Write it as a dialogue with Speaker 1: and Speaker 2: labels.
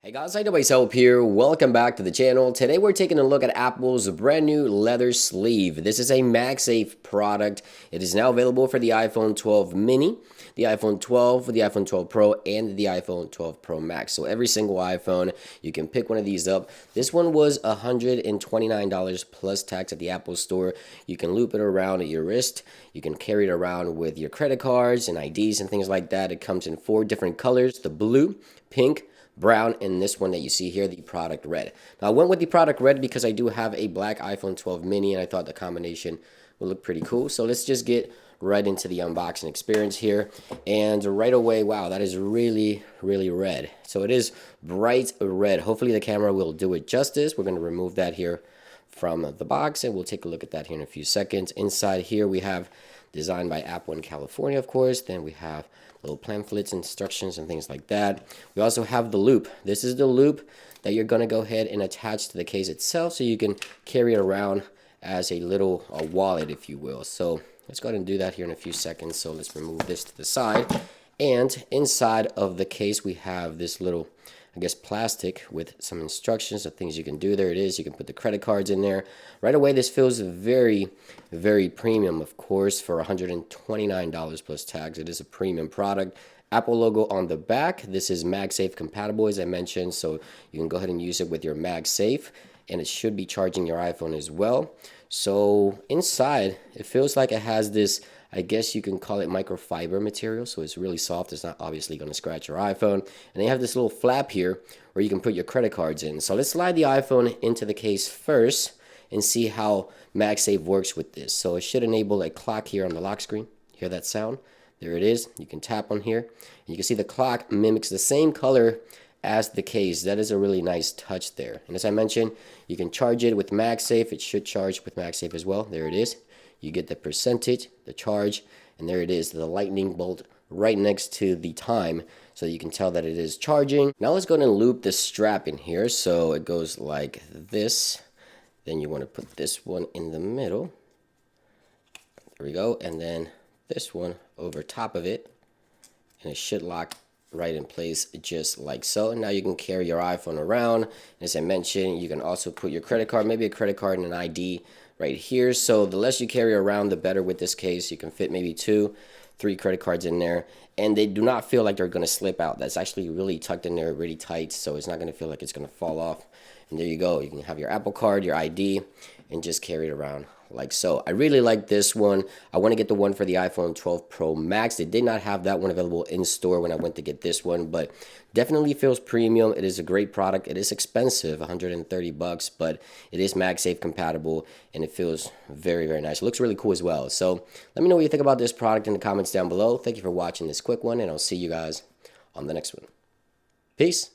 Speaker 1: Hey guys, myself here. Welcome back to the channel. Today we're taking a look at Apple's brand new leather sleeve. This is a MagSafe product. It is now available for the iPhone 12 mini, the iPhone 12, the iPhone 12 Pro, and the iPhone 12 Pro Max. So every single iPhone, you can pick one of these up. This one was $129 plus tax at the Apple Store. You can loop it around at your wrist. You can carry it around with your credit cards and IDs and things like that. It comes in 4 different colors: the blue, pink, brown, and this one that you see here, the product red. Now I went with the product red because I do have a black iPhone 12 mini and I thought the combination would look pretty cool. So let's just get right into the unboxing experience here. And right away, wow, that is really red. So it is bright red. Hopefully the camera will do it justice. We're going to remove that here from the box and we'll take a look at that here in a few seconds. Inside here we have designed by Apple in California, of course. Then we have little pamphlets, instructions, and things like that. We also have the loop. This is the loop that you're going to go ahead and attach to the case itself so you can carry it around as a little wallet, if you will. So let's go ahead and do that here in a few seconds. So let's remove this to the side. And inside of the case, we have this little, I guess, plastic with some instructions of things you can do. There it is. You can put the credit cards in there. Right away, this feels very premium, of course, for $129 plus tax. It is a premium product. Apple logo on the back. This is MagSafe compatible, as I mentioned, so you can go ahead and use it with your MagSafe, and it should be charging your iPhone as well. So inside, it feels like it has this, I guess you can call it microfiber material, so it's really soft. It's not obviously going to scratch your iPhone. And they have this little flap here where you can put your credit cards in. So let's slide the iPhone into the case first and see how MagSafe works with this. So it should enable a clock here on the lock screen. Hear that sound? There it is. You can tap on here, and you can see the clock mimics the same color as the case. That is a really nice touch there. And as I mentioned, you can charge it with MagSafe. It should charge with MagSafe as well. There it is. You get the percentage, the charge, and there it is, the lightning bolt right next to the time, so you can tell that it is charging. Now let's go ahead and loop the strap in here. So it goes like this. Then you want to put this one in the middle. There we go. And then this one over top of it. And it should lock right in place just like so. Now you can carry your iPhone around. As I mentioned, you can also put your credit card, maybe a credit card and an ID right here. So the less you carry around, the better with this case. You can fit maybe 2, 3 credit cards in there, and they do not feel like they're going to slip out. That's actually really tucked in there, really tight, so it's not going to feel like it's going to fall off. And there you go. You can have your Apple card, your ID, and just carry it around like so. I really like this one. I want to get the one for the iPhone 12 Pro Max. They did not have that one available in store when I went to get this one, but definitely feels premium. It is a great product. It is expensive, 130 bucks, but it is MagSafe compatible and it feels very nice. It looks really cool as well. So let me know what you think about this product in the comments down below. Thank you for watching this quick one, and I'll see you guys on the next one. Peace.